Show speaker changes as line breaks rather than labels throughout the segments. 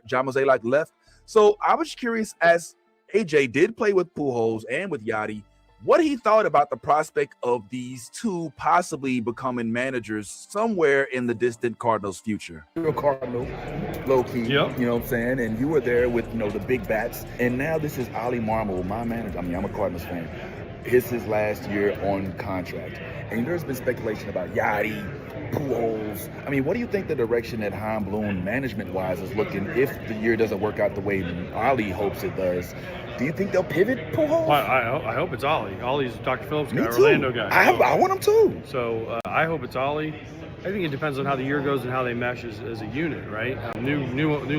John Mozeliak left. So I was curious, as AJ did play with Pujols and with Yadi, what he thought about the prospect of these two possibly becoming managers somewhere in the distant Cardinals' future.
You're a Cardinal, low key,
Yep.
you know what I'm saying? And you were there with, the big bats. And now this is Ollie Marmol, my manager. I mean, I'm a Cardinals fan. It's his last year on contract. And there's been speculation about Yadi, Pujols. I mean, what do you think the direction that Chaim Bloom management-wise is looking if the year doesn't work out the way Ollie hopes it does? Do you think they'll pivot Pujols?
I hope it's Ollie. Ollie's Dr. Phillips guy,
Me too.
Orlando guy.
I want him too.
So I hope it's Ollie. I think it depends on how the year goes and how they mesh as a unit, right? New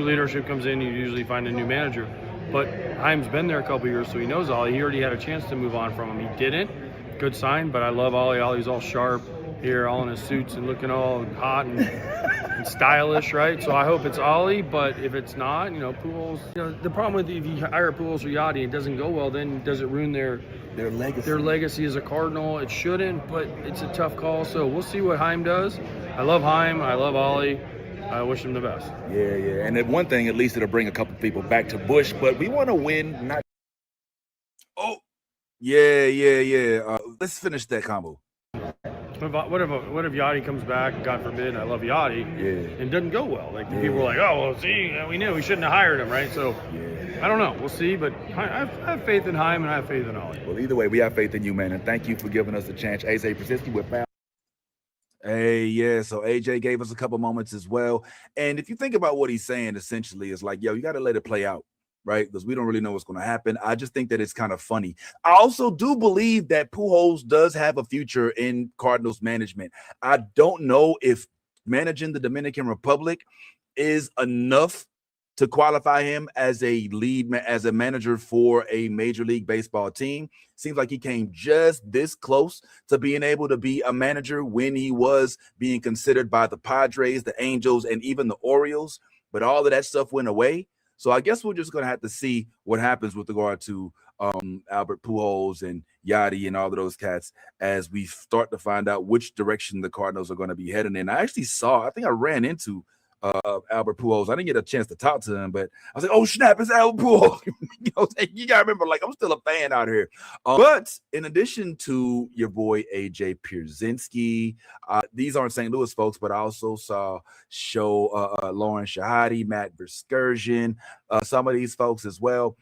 leadership comes in, you usually find a new manager. But Chaim's been there a couple years, so he knows Ollie. He already had a chance to move on from him. He didn't. Good sign, but I love Ollie. Ollie's all sharp here, all in his suits and looking all hot and stylish, right? So I hope it's Ollie, but if it's not, Pujols. The problem with if you hire Pujols or Yadi and it doesn't go well, then does it ruin their
legacy?
Their legacy as a Cardinal? It shouldn't, but it's a tough call. So we'll see what Chaim does. I love Chaim. I love Ollie. I wish him the best.
Yeah. And then one thing, at least it'll bring a couple people back to Busch, but we want to win, not.
Oh, yeah. Let's finish that combo.
What if Yadi comes back, God forbid, I love Yadi, and doesn't go well? Like, people were like, oh, well, see, we knew we shouldn't have hired him, right? So, I don't know. We'll see, but I have faith in Chaim and I have faith in Ollie.
Well, either way, we have faith in you, man, and thank you for giving us a chance. AJ Brzezinski with Pal.
Hey, yeah, so AJ gave us a couple moments as well. And if you think about what he's saying, essentially, is like, yo, you got to let it play out, right? Because we don't really know what's going to happen. I just think that it's kind of funny. I also do believe that Pujols does have a future in Cardinals management. I don't know if managing the Dominican Republic is enough to qualify him as a manager for a Major League Baseball team. Seems like he came just this close to being able to be a manager when he was being considered by the Padres, the Angels, and even the Orioles. But all of that stuff went away. So I guess we're just going to have to see what happens with regard to Albert Pujols and Yadi and all of those cats as we start to find out which direction the Cardinals are going to be heading in. I think I ran into Albert Pujols. I didn't get a chance to talk to him, but I was like, oh, snap, it's Albert Pujols. You got to remember, like, I'm still a fan out here. But in addition to your boy, AJ Pierzynski, these aren't St. Louis folks, but I also saw Lauren Shahadi, Matt Verskersian, some of these folks as well.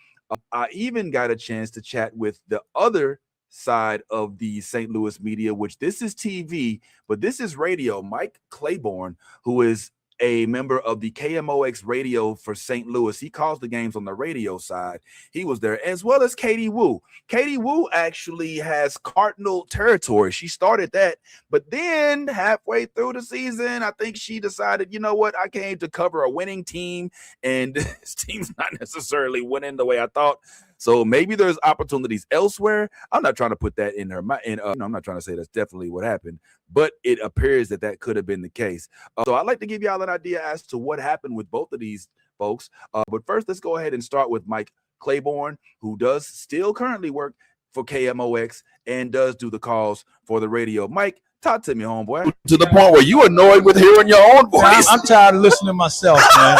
I even got a chance to chat with the other side of the St. Louis media, which this is TV, but this is radio. Mike Claiborne, who is a member of the KMOX radio for St. Louis. He calls the games on the radio side. He was there, as well as Katie Woo. Katie Woo actually has Cardinal territory. She started that, but then halfway through the season, I think she decided, you know what, I came to cover a winning team, and this team's not necessarily winning the way I thought. So maybe there's opportunities elsewhere. I'm not trying to put that in her mind. I'm not trying to say that's definitely what happened, but it appears that could have been the case. So I'd like to give y'all an idea as to what happened with both of these folks. But first, let's go ahead and start with Mike Claiborne, who does still currently work for KMOX and does do the calls for the radio. Mike, talk to me, homeboy.
To the point where you annoyed with hearing your own voice.
I'm tired of listening to myself, man.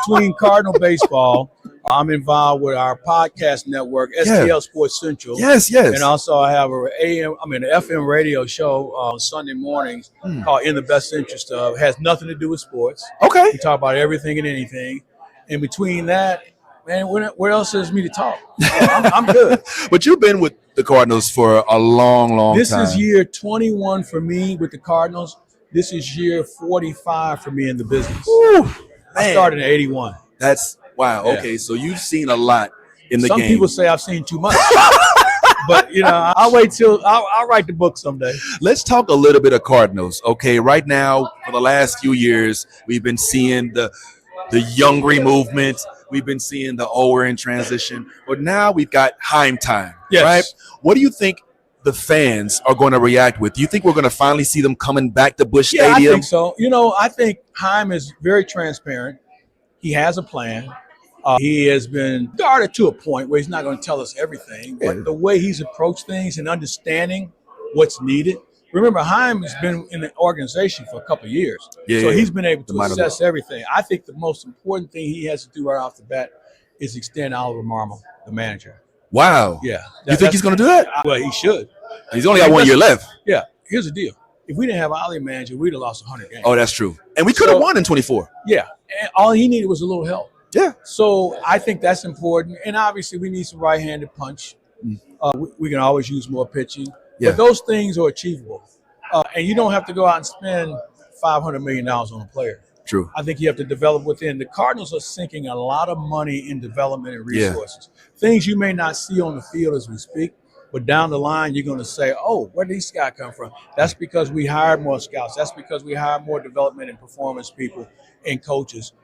Between Cardinal baseball, I'm involved with our podcast network, STL Sports Central.
Yes.
And also I have an FM radio show on Sunday mornings called In the Best Interest of. It has nothing to do with sports.
Okay.
We talk about everything and anything. And between that, man, where else is me to talk? I'm good.
But you've been with the Cardinals for a long time.
This is year 21 for me with the Cardinals. This is year 45 for me in the business.
Ooh,
I started in 81.
That's wow.
Yeah.
Okay, so you've seen a lot in the game.
Some people say I've seen too much. But, I'll wait till I'll write the book someday.
Let's talk a little bit of Cardinals. Okay, right now, for the last few years, we've been seeing the Youngry movement. We've been seeing the Ower in transition. But now we've got Chaim time,
yes.
Right? What do you think the fans are going to react with? Do you think we're going to finally see them coming back to Busch Stadium?
I think so. I think Chaim is very transparent. He has a plan. He has been guarded to a point where he's not going to tell us everything. But the way he's approached things and understanding what's needed Remember, Heim has been in the organization for a couple of years, so he's been able to assess everything. I think the most important thing he has to do right off the bat is extend Oliver Marmol, the manager.
Wow.
Yeah.
You think he's going to do that?
Well, he should.
He's only got 1 year left.
Yeah. Here's the deal. If we didn't have Ollie manager, we'd have lost 100 games.
Oh, that's true. And we could have won in 24.
Yeah. And all he needed was a little help.
Yeah.
So I think that's important. And obviously, we need some right-handed punch. We can always use more pitching. Yeah. But those things are achievable. And you don't have to go out and spend $500 million on a player.
True.
I think you have to develop within. The Cardinals are sinking a lot of money in development and resources. Things you may not see on the field as we speak, but down the line, you're going to say, oh, where did these guys come from? That's because we hired more scouts. That's because we hired more development and performance people and coaches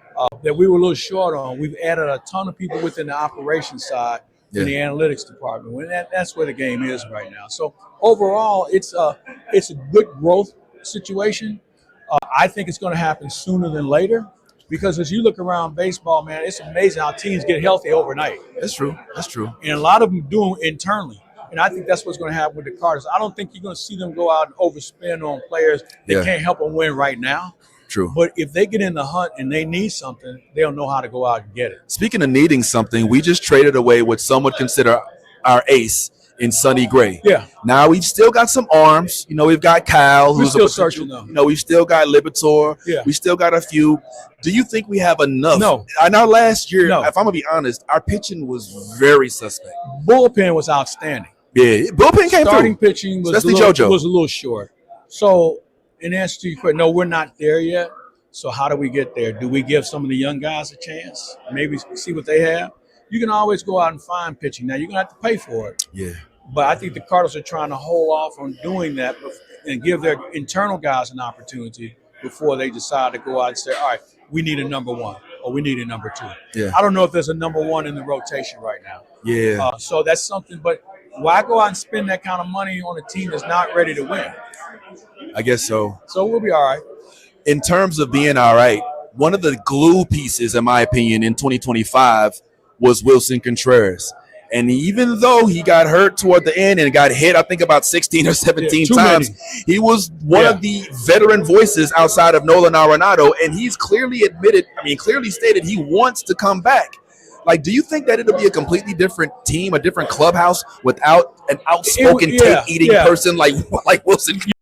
that we were a little short on. We've added a ton of people within the operations side in the analytics department. And that's where the game is right now. So overall, it's a good growth situation. I think it's going to happen sooner than later because as you look around baseball, man, it's amazing how teams get healthy overnight.
That's true. That's true.
And a lot of them do it internally. And I think that's what's going to happen with the Cardinals. I don't think you're going to see them go out and overspend on players that can't help them win right now.
True.
But if they get in the hunt and they need something, they'll know how to go out and get it.
Speaking of needing something, we just traded away what some would consider our ace in Sonny Gray.
Yeah.
Now we've still got some arms. You know, we've got Kyle,
who's still searching though.
You know, we've still got Lipitor.
Yeah.
We still got a few. Do you think we have enough?
No.
I know last year, if I'm gonna be honest, our pitching was very suspect.
Bullpen was outstanding.
Yeah, bullpen came
Starting
through.
pitching was a little short. So in answer to your question, no, we're not there yet. So how do we get there? Do we give some of the young guys a chance? Maybe see what they have? You can always go out and find pitching. Now, you're going to have to pay for it.
Yeah.
But I think the Cardinals are trying to hold off on doing that and give their internal guys an opportunity before they decide to go out and say, all right, we need a number one or we need a number two.
Yeah.
I don't know if there's a number one in the rotation right now.
Yeah.
So that's something. But why go out and spend that kind of money on a team that's not ready to win?
I guess so.
So we'll be all right.
In terms of being all right, one of the glue pieces, in my opinion, in 2025 was Wilson Contreras. And even though he got hurt toward the end and got hit, I think about 16 or 17 times, he was one of the veteran voices outside of Nolan Arenado. And he's clearly clearly stated he wants to come back. Like, do you think that it'll be a completely different team, a different clubhouse without an outspoken tape-eating person like Wilson?